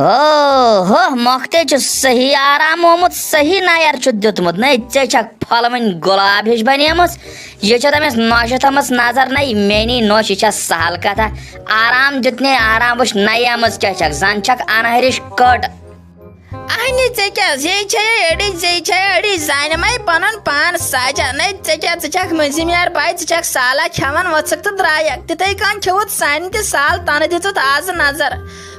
اوہ مۄختٕے چھُ صحیح آرام آمُت صحیح نیر چھُ دیُتمُت نَے ژےٚ چھکھ پھۄلہٕ وٕنۍ گۄلاب ہِش بنیمٕژ یہِ چھِ تٔمِس نۄشہِ تھٲمٕژ نظر نَے میٛٲنی نۄش یہِ چھےٚ سہل کتھا آرام دیُتنے آرام وٕچھ نَیمٕژ کیٛاہ چھکھ زن چھکھ انہرِش کٔٹ اہنہِ ژےٚ کیٛاہ زے چھے أڑِچ زے چھے أڑِچ زانہِ مے پنُن پان ساجا نَے ژےٚ کیٛاہ ژٕ چھکھ مٔنٛزِم یار باے ژٕ چھکھ سالا کھٮ۪وان ؤژھٕکھ تہٕ درٛایکھ تِتھَے کٔنۍ کھیوٚوُتھ سانہِ تہِ سال تنہٕ دِژٕتھ آزٕ نظر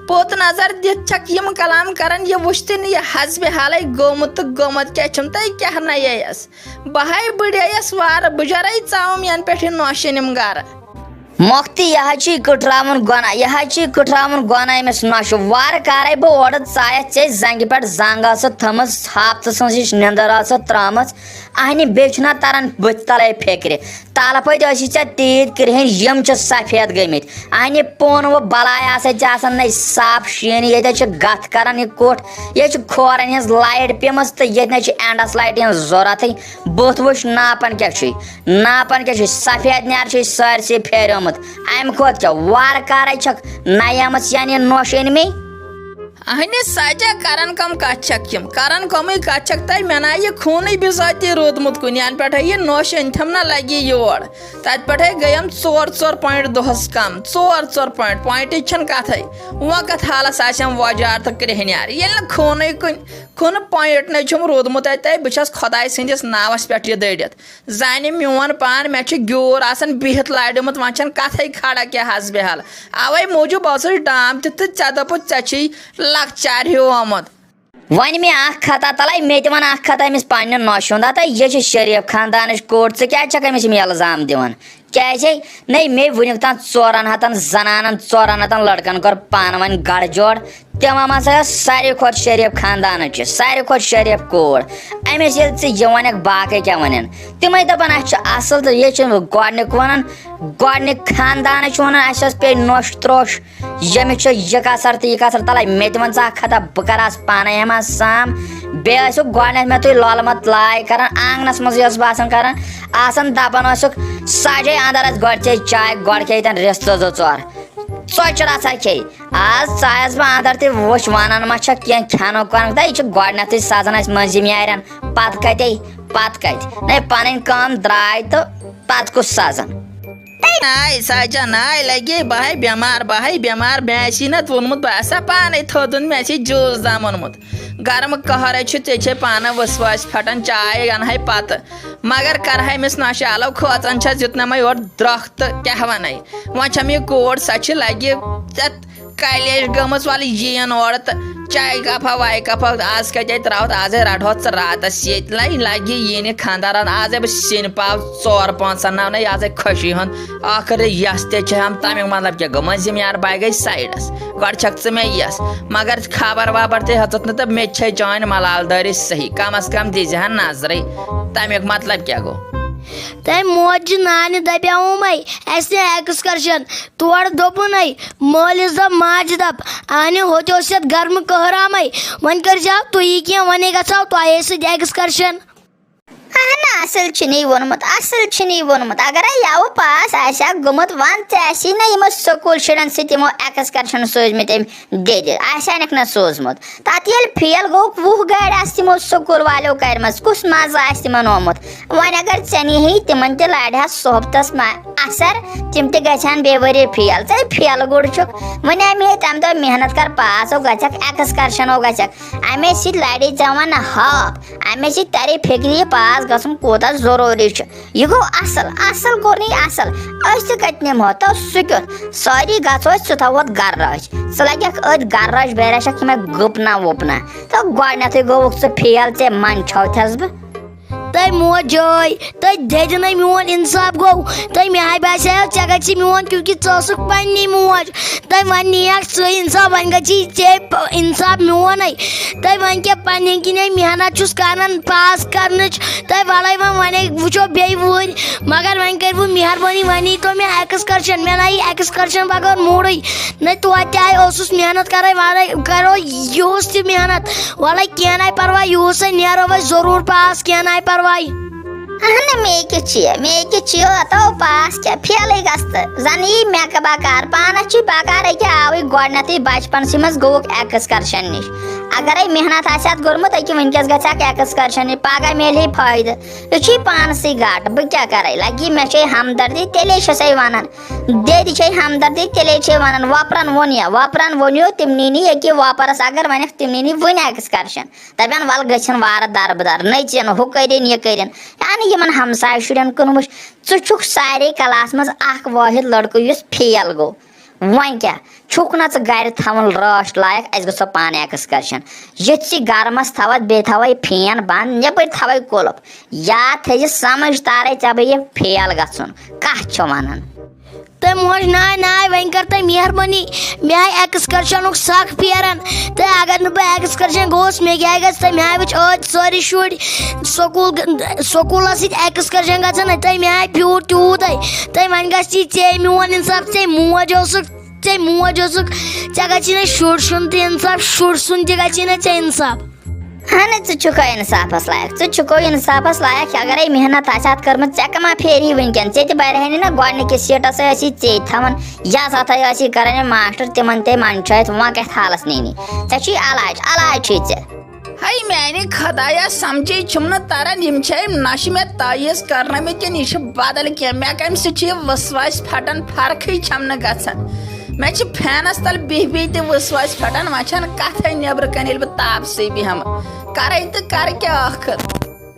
پوٚت نظر دِتھ چھکھ یِم کلام کران یہِ وٕچھ تہِ نہٕ یہِ حسبِ حالے گوٚمُت تہٕ گوٚمُت کیٛاہ چھُم تۄہہِ کیٛاہ نَیییَس بہٕ ہاے بٕڈییَس وارٕ بہٕ جرے ژاوُم ینہٕ پٮ۪ٹھ یہِ نۄش أنِم گرٕ مۄختی یہِ حظ چھُے کٕٹراوُن گۄناہ یہِ حظ چھُے کٕٹراوُن گۄناہ أمِس نۄشہِ وارٕ کارے بہٕ اورٕ ژایَتھ ژےٚ زنٛگہِ پٮ۪ٹھ زنٛگ ٲسٕتھ تھٲمٕژ ہاپتہٕ سٕنٛز ہِش نِندٕر ٲسٕتھ ترٛٲمٕژ اہنہِ بیٚیہِ چھُنہ تران بٕتھِ تلے فِکرِ تلہٕ پٔتۍ ٲسی ژےٚ تیٖتۍ کرٛہِنۍ یِم چھِ سفید گٔمٕتۍ اہنہِ پوٚن وٕ بلاے آسے ژےٚ آسان نَے صاف شیٖن ییٚتہِ حظ چھِ گتھ کران یہِ کوٚٹھ ییٚتہِ چھِ کھورن ہِنٛز لایٹ پیمٕژ تہٕ ییٚتہِ نہ چھِ اینڈس لایٹہِ ہِنٛز ضوٚرتھٕے بُتھ وٕچھ ناپان کیٛاہ چھُے ناپان کیٛاہ چھُے سفید نیر چھُے سٲرسٕے پھیریومُت امہِ کھۄتہٕ کیٛاہ وارٕ کارے چھکھ نَیمٕژ یعنی نۄش أنۍ مےٚ اہنہِ ساجا کران کم کتھ چھکھ یِم کران کمٕے کتھ چھکھ تۄہہِ مےٚ نا یہِ خوٗنٕے بِذٲتی روٗدمُت کُنہِ ینہٕ پٮ۪ٹھے یہِ نۄش أنۍتھم نہ لگہِ یور تتہِ پٮ۪ٹھے گٔیم ژور پویِنٹ دۄہس کم ژور پویِنٹ پویِنٹٕچ چھنہٕ کتھے وۄنۍ کتھ حالس آسٮ۪م وۄجار تہٕ کرٛہنیار ییٚلہِ نہٕ خوٗنٕے کُنہِ پویِنٹ نَے چھُم روٗدمُت اَتہِ تۄہہِ بہٕ چھس خۄداے سٕنٛدِس ناوس پٮ۪ٹھ یہِ دٔرِتھ زانہِ میون پان مےٚ چھُ گیوٗر آسان بِہِتھ لاڈیومُت وۄنۍ چھنہٕ کتھے کھڑا کیٛاہ حسبِ حال اوے موٗجوٗب ٲسٕس ڈام تہِ تہٕ ژےٚ دوٚپُتھ ژےٚ چھُے لۄکچار ہیوٗ آمُت وۄنۍ مےٚ اکھ خطا تلے مےٚ تہِ وَن اکھ خطا أمِس پننہِ نۄشہِ ہُنٛد ہتا یہِ چھِ شریٖف خاندانٕچ کوٗر ژٕ کیٛازِ چھکھ أمِس یِم الزام دِوان کیٛازے نَے مے وُنیُک تام 400 زنانن 400 لڑکن کوٚر پانہٕ ؤنۍ گڑ جوڑ تِمو منٛز ٲس ساروی کھۄتہٕ شریٖف خاندانٕچ ساروی کھۄتہٕ شریٖف کوٗر أمِس ییٚلہِ ژٕ یہِ وَنکھ باقٕے کیٛاہ وَنن تِمے دپان اَسہِ چھُ اَصٕل تہٕ یہِ چھُ گۄڈنیُک وَنان گۄڈنیُک خاندانٕچ وَنان اَسہِ حظ پیٚیہِ نۄش ترٛوش ییٚمِس چھُ یہِ کثر تہٕ یہِ کثر تلے مےٚ تہِ وَن ژٕ اکھ کتھا بہٕ کرہس پانے ہٮ۪مہٕ سام بیٚیہِ ٲسِکھ گۄڈنیتھ مےٚ تُہۍ لولہٕ لایے کران آنگنس منٛزٕے ٲس بہٕ آسان دپان ٲسِکھ ساجے اندر ٲسۍ گۄڈٕ چے چاے گۄڈٕ کھیٚیہِ رِستہٕ 2-4 ژۄچہِ رژھا کھیٚیہِ آز ژایس بہٕ اندر تہِ وٕچھ ونان ما چھکھ کینٛہہ کھٮ۪نُک وٮ۪نُک تہٕ یہِ چھُ گۄڈنیتھٕے سزان اسہِ مٔنٛزِم یارٮ۪ن پتہٕ کتہِ نَے پنٕنۍ کٲم درٛاے تہٕ پتہٕ کُس سزان ناے ساجا ناے لگے بہے بٮ۪مار مےٚ آسی نہ ووٚنمُت بہٕ آسا پانے تھوٚدُن مےٚ آسی جوٗس دام اوٚنمُت گرمہٕ قہرے چھُ ژےٚ چھے پانہٕ ؤسواس پھٹان چاے انہے پتہٕ مگر کرہے أمِس نۄشہِ الو کھوژان چھس دیُتنَمے یورٕ درٛۄکھ تہٕ کیٛاہ ونے وۄنۍ چھم یہِ کوٗر سۄ چھِ لگہِ ژےٚ کلیش گٔمٕژ وَلہٕ یِیِن اورٕ تہٕ چاے کپا واے کپا آز کتے تراوتھ آزے رٹہوتھ ژٕ راتس ییٚتہِ لگہِ یِنہِ خاندارن آزے بہٕ سِنۍ پاو 4-5 انناونے آزے خوشی ہُنٛد ٲخٕر یس تہِ چھم تمیُک مطلب کیٛاہ گوٚو مٔنٛزِم یار باے گٔے سایڈس گۄڈٕ چھکھ ژٕ مےٚ یس مگر خبر وبر تہِ ہیژٕتھ نہٕ تہٕ مےٚ تہِ چھے چٲنۍ ملال دٲری صحیح کم از کم دیٖزِہن نظرے تمیُک مطلب کیٛاہ گوٚو تۄہہِ موجہِ نانہِ دپیٛاوُمے اَسہِ نہِ ایٚکسکرشن تورٕ دوٚپُنے مٲلِس دپ ماجہِ دپ اہنہِ ہوٚتہِ اوس یتھ گرمہٕ قہرامے وۄنۍ کٔرزِہو تُہی کینٛہہ وۄنۍ گژھو تۄہے سۭتۍ ایٚکسکرشن اہن اصل چھُنی ووٚنمُت اگرے یوٕ پاس آسہِ ہا گوٚمُت ون ژےٚ آسی نہ یِمو سکوٗل شُرٮ۪ن سۭتۍ یِمو ایٚکسکرشن سوٗزمٕتۍ أمۍ دِدِ آسہانکھ نہ سوٗزمُت تتھ ییٚلہِ فیل گوٚو 20 گاڑِ آسہٕ تِمو سکوٗل والیو کرِمژ کُس مزٕ آسہِ تِمن آمُت وۄنۍ اگر ژےٚ نِہی تِمن تہِ لارِہا صحبتس اثر تِم تہِ گژھہن بیٚیہِ ؤری فیل ژےٚ فیل گُر چھُکھ وۄنۍ اَمے تمہِ دۄہ محنت کر پاس گژھکھ ایٚکسکرشنو گژھکھ اَمے سۭتۍ لڑی ژےٚ ون ہاپ اَمے سۭتۍ ترِ فِکرِ یہِ پاس گژھُن کوٗتاہ ضروٗری چھُ یہِ گوٚو اصل کوٚر نہٕ یہِ اصل أسۍ تہِ کتہِ نِمہو تو سُہ کیُتھ سٲری گژھو أسۍ ژٕ تھاوہوتھ گرٕ رٲچھ ژٕ لگکھ أتھۍ گرٕ رٲچھ بیٚیہِ یِمے گُپنا وُپنا تہٕ گۄڈنیتھٕے گوٚوُکھ ژٕ فیل ژےٚ منٛدچھوتھس بہٕ تۄہہِ موجٲے تۄہہِ دٔدِنَے میون اِنصاف گوٚو تۄہہِ مےٚ ہاے باسیٚو ژےٚ گژھی میون کیونکہِ ژٕ ٲسٕکھ پننی موج تۄہہِ وۄنۍ نِیَکھ ژٕ اِنصاف وۄنۍ گژھی ژےٚ اِنصاف میونٕے تۄہہِ وۄنۍ کیٛاہ پننہِ کِنۍ محنت چھُس کران پاس کرنٕچ تۄہہِ وَلے وۄنۍ وٕچھو بیٚیہِ وٕہٕرۍ مگر وۄنۍ کٔرِوٕ مہربٲنی وۄنۍ ییٖتو مےٚ ایٚکسکرشن مےٚ نہ یی ایٚکسکرشن بغٲر موٗڈٕے نہ توتہِ آے اوسُس محنت کرے وَلے کرو یِہُس تہِ محنت وَلے کینٛہہ ناے پرواے یِہُس ہے نیرو أسۍ ضروٗر پاس کینٛہہ ناے پرواے اہن مے کچھ تو پاس کیا پھیلے گست زن یہ میک بکار پانس بکار اکہ آوی گۄڈنیتھٕے بچپنسٕے منٛز گوٚوُکھ ایکسکرشن نش اگرے محنت آسہِ گوٚرمُت اکہ ونکس گژھکھ ایکسکرشن نش پگہ میلہِ فٲیدٕ یہ چھ پانسٕے گاٹہٕ بہٕ کیاہ کرے لگی مےٚ چھے ہمدردی تیلے چھسے ونان دید چھے ہمدردی تیلے چھے ونان وۄپرن ووٚنیو تِم نی اکہ وۄپرس اگر ونکھ تِم نی وٕنۍ ایکسکرشن دپن ول گژھن وارٕ دربدر نٔژِن ہُہ کٔرِن یہِ کٔرِن یعنی یمن ہمساے شُرٮ۪ن کُن وٕچھ ژٕ چھُکھ سارے کلاس منٛز اکھ وٲحد لڑکہٕ یُس فیل گوٚو وۄنۍ کیاہ چھُکھ نہ ژٕ گرِ تھاوُن رٲچھ لایق اَسہِ گژھو پانہٕ ایکسکرشن یُتھ ژٕ گرمس تھاوتھ بیٚیہِ تھاوے فین بنٛد نیبٕرۍ تھاوے قُلف یاد تھٲیزِ سمجھ تارے ژےٚ بہٕ یہِ فیل گژھُن کتھ چھُ ونان تہٕ موج ناے وۄنۍ کر تُہۍ مہربٲنی مےٚ آیہِ ایکسکرشنُک سکھ پھیران تہٕ اگر نہٕ بہٕ ایکسکرشن گوٚوُس مےٚ کیٛاہ گژھِ تہٕ مےٚ آیہِ وٕچھ ٲدۍ سٲری شُرۍ سکوٗلس سۭتۍ ایکسکرشن گژھان تہٕ مےٚ آیہِ پھیوٗر تیوٗتاے تہٕ وۄنۍ گژھی ژےٚ میون انصاف ژےٚ موج اوسُکھ ژےٚ گژھی نہٕ شُر سُنٛد تہِ انصاف شُر سُنٛد تہِ گژھی نہٕ ژےٚ انصاف اہن ژٕ چھُکھا انصافس لایق انصافس لایق اگرے محنت آسہِ کٔرمٕژ ژےٚ کما پھیری ونکیٚن ژےٚ تہِ برِہے نہ گۄڈنِکِس سیٖٹس ٲسی ژے تھاوان یا ساتھے ٲسی کران ماسٹر تِمن تے منٛدچھٲیِتھ وۄنۍ کتھ حالس نی ژےٚ چھُے علاج چھُے ژےٚ ہے میانہِ خدایا سمجھے چھُم نہٕ تران یم چھے نشہِ مےٚ تعیٖز کرنٲمٕتۍ کِنہٕ یہِ چھُ بدل کینٛہہ مےٚ کمہِ سۭتۍ چھِ یہِ وسواس پھٹان فرقٕے چھم نہٕ گژھان مےٚ چھِ فینس تل بِہِتھ تہِ وسواس پھٹان وۄنۍ چھنہٕ کتھے نیبرٕ کَنۍ ییٚلہِ بہٕ تاپسٕے بیٚہمہٕ کرے تہٕ کرٕ کیٛاہ ٲخٕر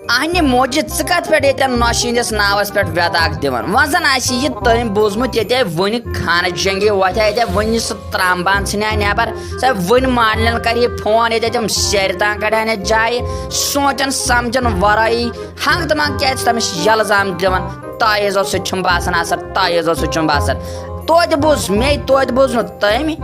اہنہِ موجہِ ژٕ کتھ پٮ۪ٹھ ییٚتٮ۪ن نۄشہِ ہٕنٛدِس ناوس پٮ۪ٹھ وٮ۪داکھ دِوان وۄنۍ زن آسہِ یہِ تٔمۍ بوٗزمُت ییٚتہِ وُنہِ خانہٕ جنگی وۄتھِ ییٚتہِ وُنہِ سُہ ترامبان ژھٕنہِ نٮ۪بر سۄ وُنہِ مالنٮ۪ن کرِ یہِ فون ییٚتہِ تِم سیرِ تام کڑہن یتھ جایہِ سونچان سمجھان ورٲیی ہنگ تہٕ منٛگ کیازِ تٔمِس یلزام دِوان تعیٖزو سۭتۍ چھُم باسان اثر توتہِ بوٗز مے توتہِ بوٗز نہٕ تٔمۍ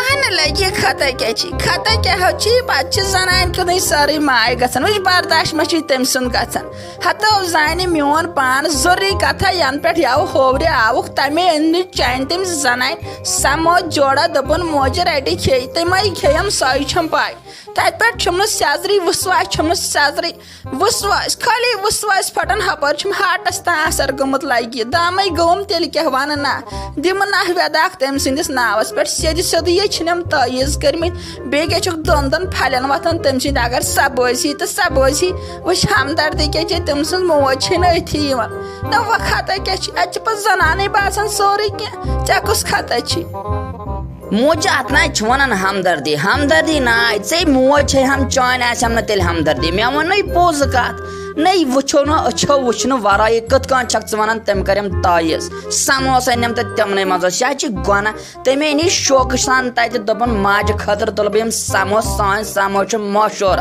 اہن لگی خطا کیٛاہ چھِ پتہٕ چھِ زنانہِ کُنُے سٲرٕے ماے گژھان وٕچھ برداش ما چھُے تٔمۍ سُنٛد گژھان ہتو زانہِ میون پان ضروٗری کتھا ینہٕ پٮ۪ٹھ یَوٕ ہوورِ آوُکھ تمے أنۍ نہٕ چانہِ تٔمِس زنانہِ سمو جوڑا دوٚپُن موجہِ رٹہِ کھیٚیہِ تِمے کھیٚیَم سۄے چھم پاے تتہِ پٮ۪ٹھ چھُم نہٕ سیزرٕے وسواس خٲلی وسواس پھٹان ہپٲرۍ چھُم ہاٹس تام اثر گوٚمُت لگہِ دامے گوٚوُم تیٚلہِ کیٛاہ ونہٕ نہ دِمہٕ نہ وٮ۪داکھ تٔمۍ سٕنٛدِس ناوس پٮ۪ٹھ سیٚودُے چھِنم تعیٖز کٔرمٕتۍ بیٚیہِ کیٛاہ چھُکھ دۄن پھلٮ۪ن وۄتھان تٔمۍ سٕنٛدۍ اگر سۄ بٲسی تہٕ سۄ بٲسی وٕچھ ہمدردی کیٛاہ چھِ تٔمۍ سٕنٛز موج چھے نہٕ أتھی یِوان نہ وۄنۍ خطا کیٛاہ چھِ اَتہِ چھِ پتہٕ زنانٕے باسان سورُے کینٛہہ ژےٚ کُس خطا چھی موجہِ اتھ ناے چھِ ونان ہمدردی ناے ژے موج چھے ہم چانہِ آسٮ۪م نہٕ تیٚلہِ ہمدردی مےٚ ووٚنُے پوٚز کتھ نَے وٕچھو نہٕ أچھو وٕچھنہٕ ورٲیی کِتھ کٔنۍ چھکھ ژٕ ونان تٔمۍ کٔرِم تعیٖز سموسہٕ أنِم تہٕ تِمنٕے منٛز اوس یہِ حظ چھِ گۄناہ تٔمۍ أنی شوقہٕ سان تتہِ دوٚپُن ماجہِ خٲطرٕ تُلہٕ بہٕ یِم سموسہٕ سٲنۍ سموسہٕ چھِ مشہوٗر